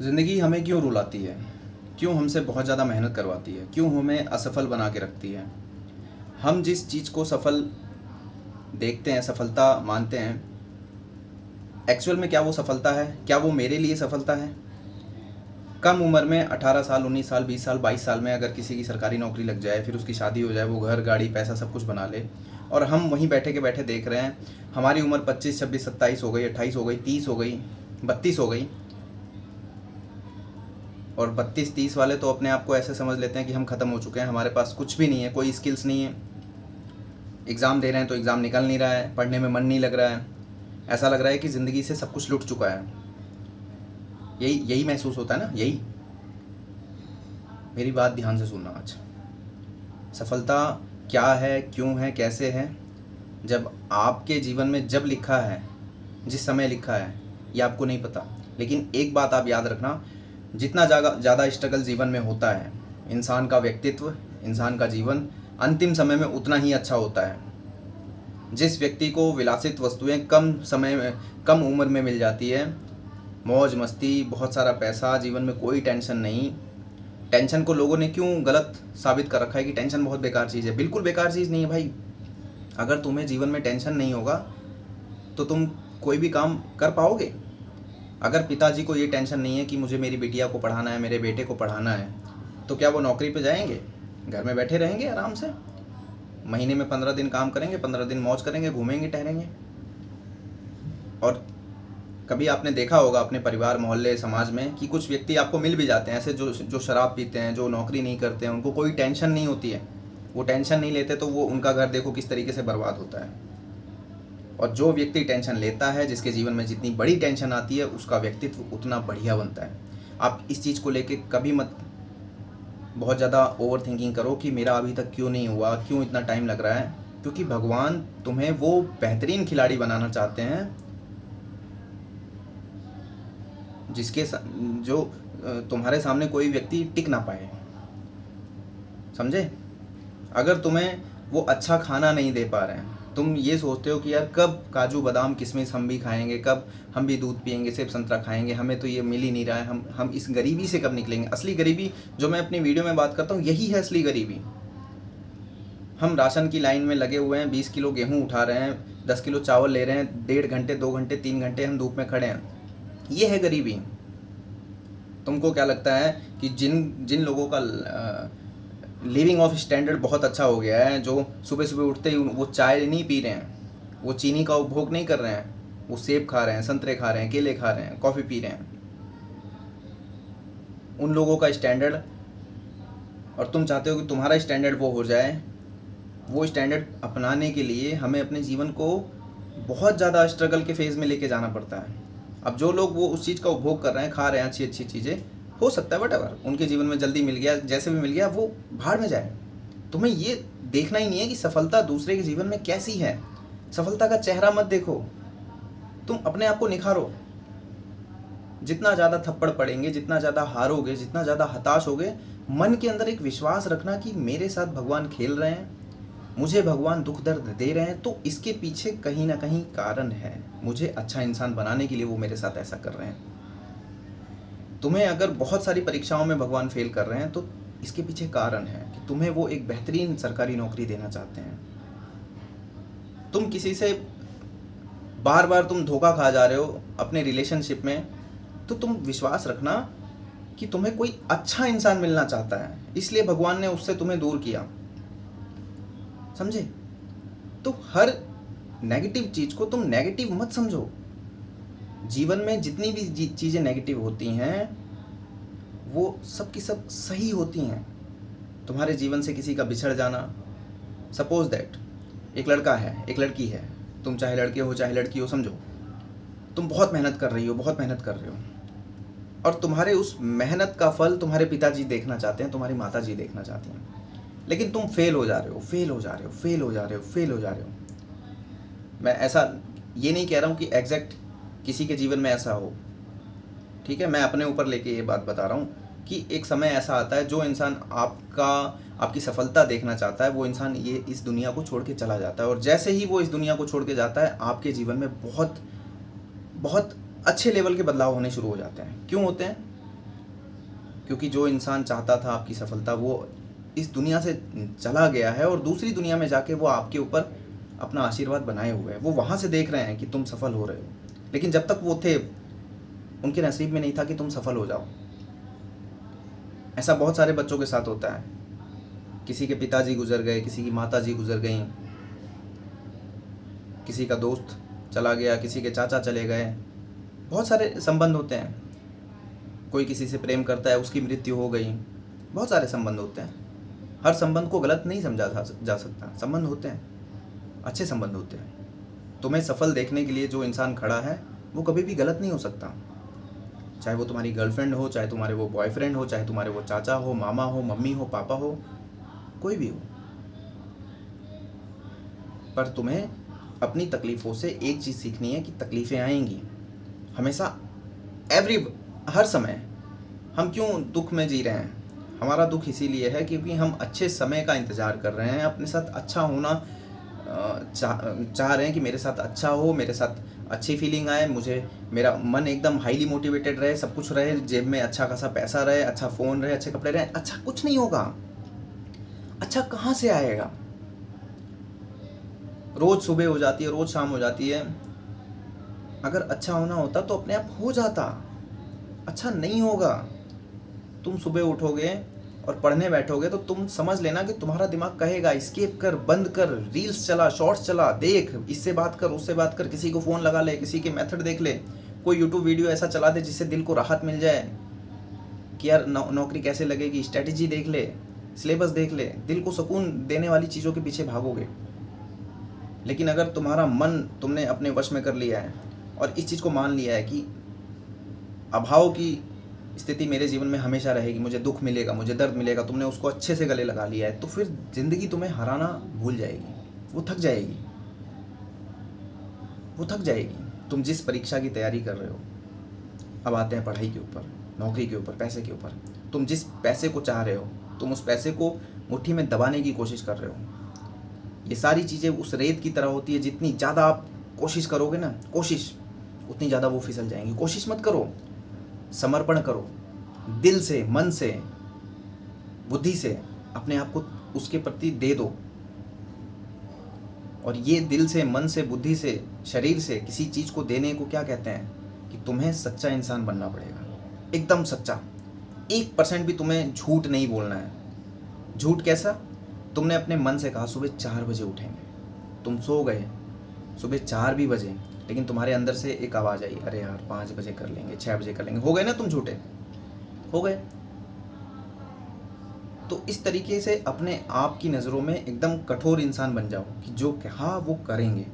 ज़िंदगी हमें क्यों रुलाती है? क्यों हमसे बहुत ज़्यादा मेहनत करवाती है? क्यों हमें असफल बना के रखती है? हम जिस चीज़ को सफल देखते हैं, सफलता मानते हैं, एक्चुअल में क्या वो सफलता है? क्या वो मेरे लिए सफलता है? कम उम्र में 18 साल, 19 साल, 20 साल, 22 साल में अगर किसी की सरकारी नौकरी लग जाए, फिर उसकी शादी हो जाए, वो घर, गाड़ी, पैसा सब कुछ बना ले, और हम वहीं बैठे के बैठे देख रहे हैं हमारी उम्र 25, 26, 27 हो गई, 28 हो गई, 30 हो गई, 32 हो गई, और 32-30 वाले तो अपने आप को ऐसे समझ लेते हैं कि हम ख़त्म हो चुके हैं, हमारे पास कुछ भी नहीं है, कोई स्किल्स नहीं है। एग्ज़ाम दे रहे हैं तो एग्ज़ाम निकल नहीं रहा है, पढ़ने में मन नहीं लग रहा है, ऐसा लग रहा है कि ज़िंदगी से सब कुछ लुट चुका है। यही यही महसूस होता है ना? यही। मेरी बात ध्यान से सुनना आज। सफलता क्या है, क्यों है, कैसे है? जब आपके जीवन में जब लिखा है, जिस समय लिखा है, ये आपको नहीं पता। लेकिन एक बात आप याद रखना, जितना ज़्यादा स्ट्रगल जीवन में होता है, इंसान का व्यक्तित्व, इंसान का जीवन अंतिम समय में उतना ही अच्छा होता है। जिस व्यक्ति को विलासित वस्तुएं कम उम्र में मिल जाती है, मौज मस्ती, बहुत सारा पैसा, जीवन में कोई टेंशन नहीं। टेंशन को लोगों ने क्यों गलत साबित कर रखा है कि टेंशन बहुत बेकार चीज़ है। बिल्कुल बेकार चीज़ नहीं है भाई। अगर तुम्हें जीवन में टेंशन नहीं होगा तो तुम कोई भी काम कर पाओगे। अगर पिताजी को ये टेंशन नहीं है कि मुझे मेरी बिटिया को पढ़ाना है, मेरे बेटे को पढ़ाना है, तो क्या वो नौकरी पे जाएंगे? घर में बैठे रहेंगे आराम से, महीने में 15 दिन काम करेंगे, 15 दिन मौज करेंगे, घूमेंगे, टहलेंगे। और कभी आपने देखा होगा अपने परिवार, मोहल्ले, समाज में कि कुछ व्यक्ति आपको मिल भी जाते हैं ऐसे, जो शराब पीते हैं, जो नौकरी नहीं करते हैं, उनको कोई टेंशन नहीं होती है, वो टेंशन नहीं लेते, तो वो उनका घर देखो किस तरीके से बर्बाद होता है। और जो व्यक्ति टेंशन लेता है, जिसके जीवन में जितनी बड़ी टेंशन आती है, उसका व्यक्तित्व उतना बढ़िया बनता है। आप इस चीज़ को लेके कभी मत बहुत ज़्यादा ओवर थिंकिंग करो कि मेरा अभी तक क्यों नहीं हुआ, क्यों इतना टाइम लग रहा है, क्योंकि भगवान तुम्हें वो बेहतरीन खिलाड़ी बनाना चाहते हैं जो तुम्हारे सामने कोई व्यक्ति टिक ना पाए। समझे? अगर तुम्हें वो अच्छा खाना नहीं दे पा रहे हैं, तुम ये सोचते हो कि यार कब काजू बादाम किशमिश हम भी खाएंगे, कब हम भी दूध पियेंगे, सेब संतरा खाएंगे, हमें तो ये मिल ही नहीं रहा है, हम इस गरीबी से कब निकलेंगे। असली गरीबी जो मैं अपनी वीडियो में बात करता हूँ, यही है असली गरीबी। हम राशन की लाइन में लगे हुए हैं, 20 किलो गेहूँ उठा रहे हैं, 10 किलो चावल ले रहे हैं, 1.5 घंटे, 2 घंटे, 3 घंटे हम धूप में खड़े हैं। ये है गरीबी। तुमको क्या लगता है कि जिन जिन लोगों का लिविंग ऑफ स्टैंडर्ड बहुत अच्छा हो गया है, जो सुबह सुबह उठते ही वो चाय नहीं पी रहे हैं, वो चीनी का उपभोग नहीं कर रहे हैं, वो सेब खा रहे हैं, संतरे खा रहे हैं, केले खा रहे हैं, कॉफ़ी पी रहे हैं, उन लोगों का स्टैंडर्ड, और तुम चाहते हो कि तुम्हारा स्टैंडर्ड वो हो जाए। वो स्टैंडर्ड अपनाने के लिए हमें अपने जीवन को बहुत ज़्यादा स्ट्रगल के फेज़ में लेके जाना पड़ता है। अब जो लोग वो उस चीज़ का उपभोग कर रहे हैं, खा रहे हैं अच्छी अच्छी चीज़ें, हो सकता है वटेवर उनके जीवन में जल्दी मिल गया, जैसे भी मिल गया वो भाड़ में जाए। तुम्हें ये देखना ही नहीं है कि सफलता दूसरे के जीवन में कैसी है। सफलता का चेहरा मत देखो, तुम अपने आप को निखारो। जितना ज़्यादा थप्पड़ पड़ेंगे, जितना ज़्यादा हारोगे, जितना ज़्यादा हताश होगे, मन के अंदर एक विश्वास रखना कि मेरे साथ भगवान खेल रहे हैं, मुझे भगवान दुख दर्द दे रहे हैं, तो इसके पीछे कहीं ना कहीं कारण है। मुझे अच्छा इंसान बनाने के लिए वो मेरे साथ ऐसा कर रहे हैं। तुम्हें अगर बहुत सारी परीक्षाओं में भगवान फेल कर रहे हैं, तो इसके पीछे कारण है कि तुम्हें वो एक बेहतरीन सरकारी नौकरी देना चाहते हैं। तुम किसी से बार बार तुम धोखा खा जा रहे हो अपने रिलेशनशिप में, तो तुम विश्वास रखना कि तुम्हें कोई अच्छा इंसान मिलना चाहता है, इसलिए भगवान ने उससे तुम्हें दूर किया। समझे? तो हर नेगेटिव चीज को तुम नेगेटिव मत समझो। जीवन में जितनी भी चीजें नेगेटिव होती हैं, वो सब की सब सही होती हैं। तुम्हारे जीवन से किसी का बिछड़ जाना, सपोज दैट एक लड़का है, एक लड़की है, तुम चाहे लड़के हो चाहे लड़की हो, समझो तुम बहुत मेहनत कर रही हो, बहुत मेहनत कर रहे हो, और तुम्हारे उस मेहनत का फल तुम्हारे पिताजी देखना चाहते हैं, तुम्हारी माताजी देखना चाहती हैं, लेकिन तुम फेल हो जा रहे हो, फेल हो जा रहे हो, फेल हो जा रहे हो, फेल हो जा रहे हो। मैं ऐसा ये नहीं कह रहा हूँ कि एग्जैक्ट किसी के जीवन में ऐसा हो, ठीक है, मैं अपने ऊपर लेके ये बात बता रहा हूँ कि एक समय ऐसा आता है, जो इंसान आपकी सफलता देखना चाहता है, वो इंसान ये इस दुनिया को छोड़ के चला जाता है। और जैसे ही वो इस दुनिया को छोड़ के जाता है, आपके जीवन में बहुत बहुत अच्छे लेवल के बदलाव होने शुरू हो जाते हैं। क्यों होते हैं? क्योंकि जो इंसान चाहता था आपकी सफलता वो इस दुनिया से चला गया है और दूसरी दुनिया में जाके वो आपके ऊपर अपना आशीर्वाद बनाए हुए हैं। वो वहाँ से देख रहे हैं कि तुम सफल हो रहे हो, लेकिन जब तक वो थे उनके नसीब में नहीं था कि तुम सफल हो जाओ। ऐसा बहुत सारे बच्चों के साथ होता है। किसी के पिताजी गुजर गए, किसी की माताजी गुजर गई, किसी का दोस्त चला गया, किसी के चाचा चले गए। बहुत सारे संबंध होते हैं। कोई किसी से प्रेम करता है, उसकी मृत्यु हो गई। बहुत सारे संबंध होते हैं। हर संबंध को गलत नहीं समझा जा सकता। संबंध होते हैं, अच्छे संबंध होते हैं। तुम्हें सफल देखने के लिए जो इंसान खड़ा है वो कभी भी गलत नहीं हो सकता। चाहे वो तुम्हारी गर्लफ्रेंड हो, चाहे तुम्हारे वो बॉयफ्रेंड हो, चाहे तुम्हारे वो चाचा हो, मामा हो, मम्मी हो, पापा हो, कोई भी हो। पर तुम्हें अपनी तकलीफ़ों से एक चीज़ सीखनी है कि तकलीफ़ें आएंगी हमेशा, हर समय। हम क्यों दुख में जी रहे हैं? हमारा दुख इसीलिए है क्योंकि हम अच्छे समय का इंतज़ार कर रहे हैं, अपने साथ अच्छा होना चाह रहे हैं कि मेरे साथ अच्छा हो, मेरे साथ अच्छी फीलिंग आए, मुझे मेरा मन एकदम हाईली मोटिवेटेड रहे, सब कुछ रहे, जेब में अच्छा खासा पैसा रहे, अच्छा फ़ोन रहे, अच्छे कपड़े रहे। अच्छा कुछ नहीं होगा। अच्छा कहाँ से आएगा? रोज़ सुबह हो जाती है, रोज़ शाम हो जाती है। अगर अच्छा होना होता तो अपने आप हो जाता। अच्छा नहीं होगा। तुम सुबह उठोगे और पढ़ने बैठोगे तो तुम समझ लेना कि तुम्हारा दिमाग कहेगा स्केप कर, बंद कर, रील्स चला, शॉर्ट्स चला, देख, इससे बात कर, उससे बात कर, किसी को फ़ोन लगा ले, किसी के मेथड देख ले, कोई यूट्यूब वीडियो ऐसा चला दे जिससे दिल को राहत मिल जाए कि यार नौकरी कैसे लगेगी, स्ट्रैटेजी देख ले, सिलेबस देख ले। दिल को सुकून देने वाली चीज़ों के पीछे भागोगे। लेकिन अगर तुम्हारा मन तुमने अपने वश में कर लिया है और इस चीज़ को मान लिया है कि अभाव की स्थिति मेरे जीवन में हमेशा रहेगी, मुझे दुख मिलेगा, मुझे दर्द मिलेगा, तुमने उसको अच्छे से गले लगा लिया है, तो फिर ज़िंदगी तुम्हें हराना भूल जाएगी। वो थक जाएगी, वो थक जाएगी। तुम जिस परीक्षा की तैयारी कर रहे हो, अब आते हैं पढ़ाई के ऊपर, नौकरी के ऊपर, पैसे के ऊपर। तुम जिस पैसे को चाह रहे हो, तुम उस पैसे को मुट्ठी में दबाने की कोशिश कर रहे हो। ये सारी चीज़ें उस रेत की तरह होती है, जितनी ज़्यादा आप कोशिश करोगे ना, उतनी ज़्यादा वो फिसल जाएंगी। कोशिश मत करो, समर्पण करो, दिल से, मन से, बुद्धि से अपने आप को उसके प्रति दे दो। और ये दिल से, मन से, बुद्धि से, शरीर से किसी चीज़ को देने को क्या कहते हैं कि तुम्हें सच्चा इंसान बनना पड़ेगा, एकदम सच्चा। 1% भी तुम्हें झूठ नहीं बोलना है। झूठ कैसा? तुमने अपने मन से कहा सुबह 4 बजे उठेंगे, तुम सो गए, सुबह 4 भी बजे, लेकिन तुम्हारे अंदर से एक आवाज़ आई, अरे यार 5 बजे कर लेंगे, 6 बजे कर लेंगे। हो गए ना तुम झूठे, हो गए। तो इस तरीके से अपने आप की नज़रों में एकदम कठोर इंसान बन जाओ कि जो कहा वो करेंगे।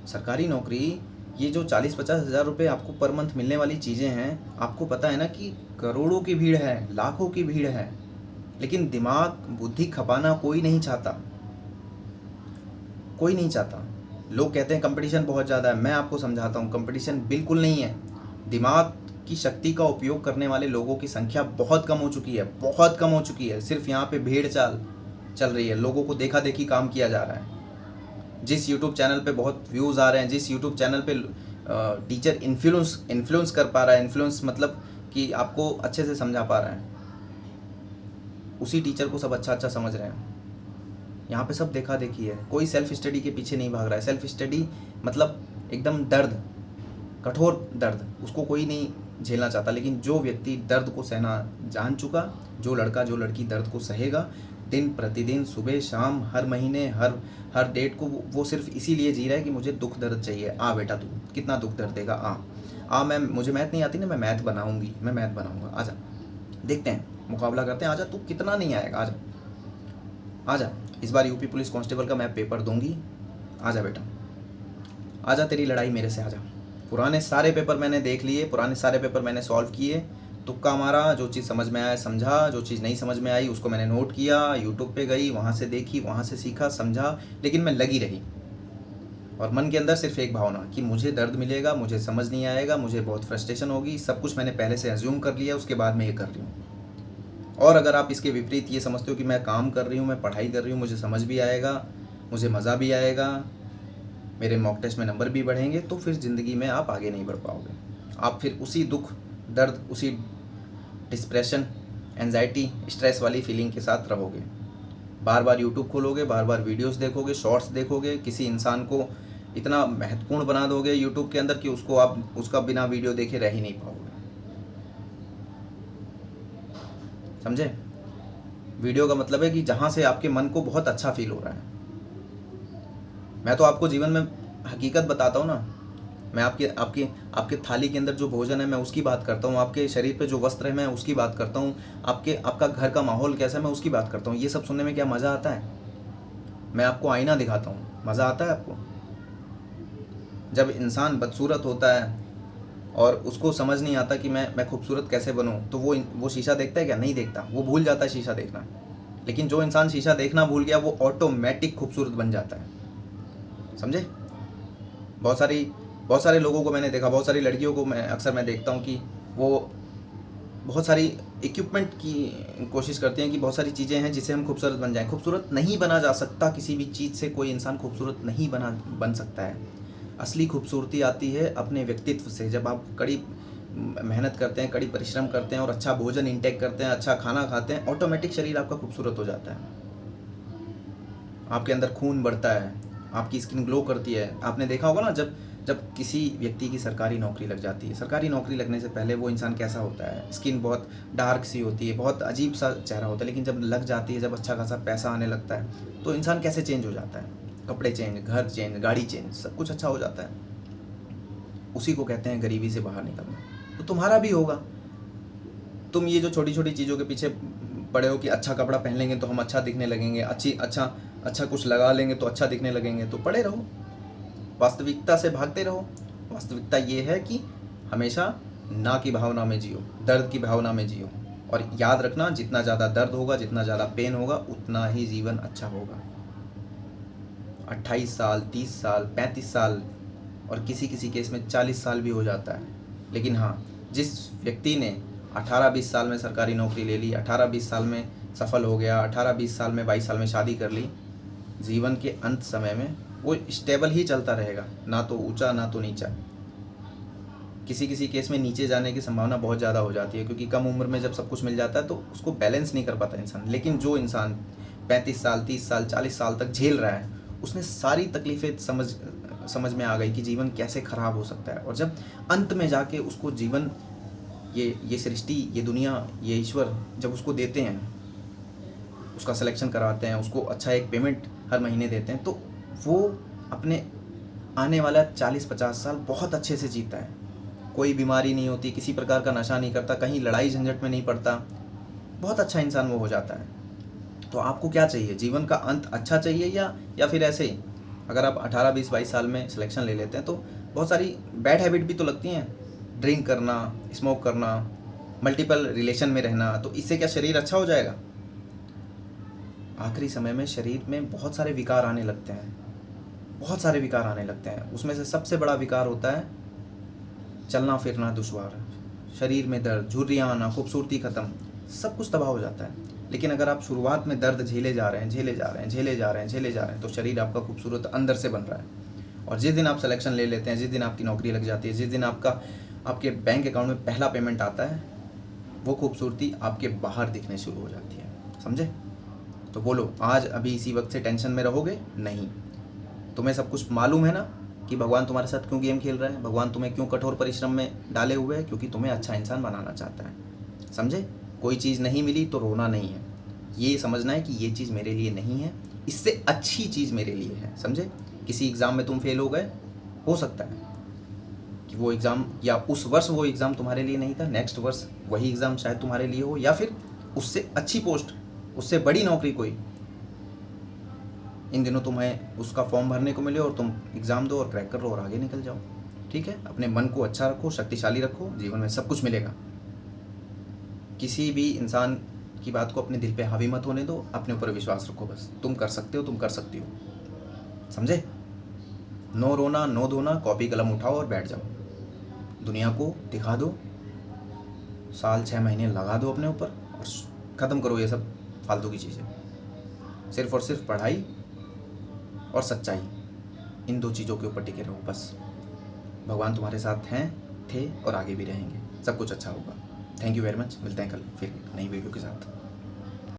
सरकारी नौकरी, ये जो 40-50 हज़ार रुपये आपको पर मंथ मिलने वाली चीज़ें हैं, आपको पता है ना कि करोड़ों की भीड़ है, लाखों की भीड़ है, लेकिन दिमाग, बुद्धि खपाना कोई नहीं चाहता, कोई नहीं चाहता। लोग कहते हैं कंपटीशन बहुत ज़्यादा है। मैं आपको समझाता हूँ, कंपटीशन बिल्कुल नहीं है। दिमाग की शक्ति का उपयोग करने वाले लोगों की संख्या बहुत कम हो चुकी है, बहुत कम हो चुकी है। सिर्फ यहाँ पे भेड़ चाल चल रही है, लोगों को देखा देखी काम किया जा रहा है। जिस यूट्यूब चैनल पे बहुत व्यूज़ आ रहे हैं, जिस यूट्यूब चैनल पे टीचर इन्फ्लुएंस कर पा रहा है, इन्फ्लुएंस मतलब कि आपको अच्छे से समझा पा रहा है, उसी टीचर को सब अच्छा अच्छा समझ रहे हैं। यहाँ पे सब देखा देखी है, कोई सेल्फ स्टडी के पीछे नहीं भाग रहा है। सेल्फ स्टडी मतलब एकदम दर्द, कठोर दर्द, उसको कोई नहीं झेलना चाहता। लेकिन जो व्यक्ति दर्द को सहना जान चुका, जो लड़का जो लड़की दर्द को सहेगा, दिन प्रतिदिन, सुबह शाम, हर महीने, हर डेट को, वो सिर्फ इसीलिए जी रहा है कि मुझे दुख दर्द चाहिए। आ बेटा तू कितना दुख दर्द देगा, आ मुझे मैथ नहीं आती ना, मैं मैथ बनाऊंगी, मैं मैथ बनाऊंगा, आजा देखते हैं, मुकाबला करते हैं, आजा तू कितना नहीं आएगा, आजा आजा, इस बार यूपी पुलिस कांस्टेबल का मैं पेपर दूंगी, आजा बेटा, आजा, तेरी लड़ाई मेरे से, आजा। पुराने सारे पेपर मैंने देख लिए, पुराने सारे पेपर मैंने सॉल्व किए, तुक्का मारा, जो चीज़ समझ में आया समझा, जो चीज़ नहीं समझ में आई उसको मैंने नोट किया, यूट्यूब पे गई, वहाँ से देखी, वहाँ से सीखा, समझा, लेकिन मैं लगी रही। और मन के अंदर सिर्फ एक भावना कि मुझे दर्द मिलेगा, मुझे समझ नहीं आएगा, मुझे बहुत फ्रस्ट्रेशन होगी, सब कुछ मैंने पहले से एज्यूम कर लिया, उसके बाद मैं ये कर रही हूँ। और अगर आप इसके विपरीत ये समझते हो कि मैं काम कर रही हूँ, मैं पढ़ाई कर रही हूँ, मुझे समझ भी आएगा, मुझे मज़ा भी आएगा, मेरे मॉक टेस्ट में नंबर भी बढ़ेंगे, तो फिर ज़िंदगी में आप आगे नहीं बढ़ पाओगे। आप फिर उसी दुख दर्द, उसी डिप्रेशन, एंजाइटी, स्ट्रेस वाली फीलिंग के साथ रहोगे। बार बार यूट्यूब खोलोगे, बार बार वीडियोस देखोगे, शॉर्ट्स देखोगे, किसी इंसान को इतना महत्वपूर्ण बना दोगे यूट्यूब के अंदर कि उसको आप उसका बिना वीडियो देखे रह ही नहीं पाओगे। समझे? वीडियो का मतलब है कि जहाँ से आपके मन को बहुत अच्छा फील हो रहा है। मैं तो आपको जीवन में हकीकत बताता हूँ ना। मैं आपके थाली के अंदर जो भोजन है मैं उसकी बात करता हूँ, आपके शरीर पे जो वस्त्र है मैं उसकी बात करता हूँ, आपका घर का माहौल कैसा है मैं उसकी बात करता हूँ। ये सब सुनने में क्या मज़ा आता है? मैं आपको आईना दिखाता हूँ, मज़ा आता है आपको? जब इंसान बदसूरत होता है और उसको समझ नहीं आता कि मैं खूबसूरत कैसे बनूं, तो वो शीशा देखता है क्या? नहीं देखता, वो भूल जाता है शीशा देखना। लेकिन जो इंसान शीशा देखना भूल गया वो ऑटोमेटिक खूबसूरत बन जाता है। समझे? बहुत सारे लोगों को मैंने देखा, बहुत सारी लड़कियों को मैं देखता हूँ कि वो बहुत सारी इक्विपमेंट की कोशिश करती हैं कि बहुत सारी चीज़ें हैं जिससे हम खूबसूरत बन जाएं। खूबसूरत नहीं बना जा सकता, किसी भी चीज़ से कोई इंसान खूबसूरत नहीं बन सकता है। असली खूबसूरती आती है अपने व्यक्तित्व से। जब आप कड़ी मेहनत करते हैं, कड़ी परिश्रम करते हैं और अच्छा भोजन इंटेक करते हैं, अच्छा खाना खाते हैं, ऑटोमेटिक शरीर आपका खूबसूरत हो जाता है। आपके अंदर खून बढ़ता है, आपकी स्किन ग्लो करती है। आपने देखा होगा ना, जब जब किसी व्यक्ति की सरकारी नौकरी लग जाती है, सरकारी नौकरी लगने से पहले वो इंसान कैसा होता है? स्किन बहुत डार्क सी होती है, बहुत अजीब सा चेहरा होता है। लेकिन जब लग जाती है, जब अच्छा खासा पैसा आने लगता है, तो इंसान कैसे चेंज हो जाता है? कपड़े चेंज, घर चेंज, गाड़ी चेंज, सब कुछ अच्छा हो जाता है। उसी को कहते हैं गरीबी से बाहर निकलना। तो तुम्हारा भी होगा। तुम ये जो छोटी छोटी चीज़ों के पीछे पड़े हो कि अच्छा कपड़ा पहन लेंगे तो हम अच्छा दिखने लगेंगे, अच्छा कुछ लगा लेंगे तो अच्छा दिखने लगेंगे, तो पड़े रहो, वास्तविकता से भागते रहो। वास्तविकता ये है कि हमेशा ना की भावना में जियो, दर्द की भावना में जियो। और याद रखना, जितना ज़्यादा दर्द होगा, जितना ज़्यादा पेन होगा, उतना ही जीवन अच्छा होगा। 28 साल, 30 साल, 35 साल और किसी किसी केस में 40 साल भी हो जाता है। लेकिन हाँ, जिस व्यक्ति ने 18-20 साल में सरकारी नौकरी ले ली, 18-20 साल में सफल हो गया, 18-20 साल में, 22 साल में शादी कर ली, जीवन के अंत समय में वो स्टेबल ही चलता रहेगा, ना तो ऊंचा ना तो नीचा। किसी किसी केस में नीचे जाने की संभावना बहुत ज़्यादा हो जाती है, क्योंकि कम उम्र में जब सब कुछ मिल जाता है तो उसको बैलेंस नहीं कर पाता इंसान। लेकिन जो इंसान 35 साल, 30 साल, 40 साल तक झेल रहा है, उसने सारी तकलीफ़ें समझ में आ गई कि जीवन कैसे ख़राब हो सकता है। और जब अंत में जाके उसको जीवन, ये सृष्टि, ये दुनिया, ये ईश्वर जब उसको देते हैं, उसका सिलेक्शन करवाते हैं, उसको अच्छा एक पेमेंट हर महीने देते हैं, तो वो अपने आने वाला 40-50 साल बहुत अच्छे से जीता है। कोई बीमारी नहीं होती, किसी प्रकार का नशा नहीं करता, कहीं लड़ाई झंझट में नहीं पड़ता, बहुत अच्छा इंसान वो हो जाता है। तो आपको क्या चाहिए? जीवन का अंत अच्छा चाहिए या फिर ऐसे ही? अगर आप 18, 20, 22 साल में सिलेक्शन ले लेते हैं तो बहुत सारी बैड हैबिट भी तो लगती हैं। ड्रिंक करना, स्मोक करना, मल्टीपल रिलेशन में रहना, तो इससे क्या शरीर अच्छा हो जाएगा? आखिरी समय में शरीर में बहुत सारे विकार आने लगते हैं, बहुत सारे विकार आने लगते हैं। उसमें से सबसे बड़ा विकार होता है चलना फिरना दुश्वार, शरीर में दर्द, झुर्रियाँ आना, खूबसूरती ख़त्म, सब कुछ तबाह हो जाता है। लेकिन अगर आप शुरुआत में दर्द झेले जा रहे हैं, तो शरीर आपका खूबसूरत अंदर से बन रहा है। और जिस दिन आप सिलेक्शन ले लेते हैं, जिस दिन आपकी नौकरी लग जाती है, जिस दिन आपके बैंक अकाउंट में पहला पेमेंट आता है, वो खूबसूरती आपके बाहर दिखने शुरू हो जाती है। समझे? तो बोलो, आज अभी इसी वक्त से टेंशन में रहोगे? नहीं। तुम्हें सब कुछ मालूम है ना कि भगवान तुम्हारे साथ क्यों गेम खेल रहा है, भगवान तुम्हें क्यों कठोर परिश्रम में डाले हुए है? क्योंकि तुम्हें अच्छा इंसान बनाना चाहता है। समझे? कोई चीज़ नहीं मिली तो रोना नहीं है, ये समझना है कि ये चीज़ मेरे लिए नहीं है, इससे अच्छी चीज़ मेरे लिए है। समझे? किसी एग्ज़ाम में तुम फेल हो सकता है कि वो एग्ज़ाम, या उस वर्ष वो एग्ज़ाम तुम्हारे लिए नहीं था, नेक्स्ट वर्ष वही एग्ज़ाम शायद तुम्हारे लिए हो, या फिर उससे अच्छी पोस्ट, उससे बड़ी नौकरी कोई इन दिनों तुम्हें उसका फॉर्म भरने को मिले और तुम एग्ज़ाम दो और क्रैक करो और आगे निकल जाओ। ठीक है? अपने मन को अच्छा रखो, शक्तिशाली रखो, जीवन में सब कुछ मिलेगा। किसी भी इंसान की बात को अपने दिल पे हावी मत होने दो, अपने ऊपर विश्वास रखो। बस तुम कर सकते हो, तुम कर सकती हो। समझे? नो रोना, नो धोना, कॉपी कलम उठाओ और बैठ जाओ, दुनिया को दिखा दो, साल 6 महीने लगा दो अपने ऊपर और ख़त्म करो ये सब फालतू की चीज़ें। सिर्फ और सिर्फ पढ़ाई और सच्चाई, इन 2 चीज़ों के ऊपर टिके रहो बस। भगवान तुम्हारे साथ हैं, थे और आगे भी रहेंगे। सब कुछ अच्छा होगा। थैंक यू वेरी मच, मिलते हैं कल फिर एक नई वीडियो के साथ।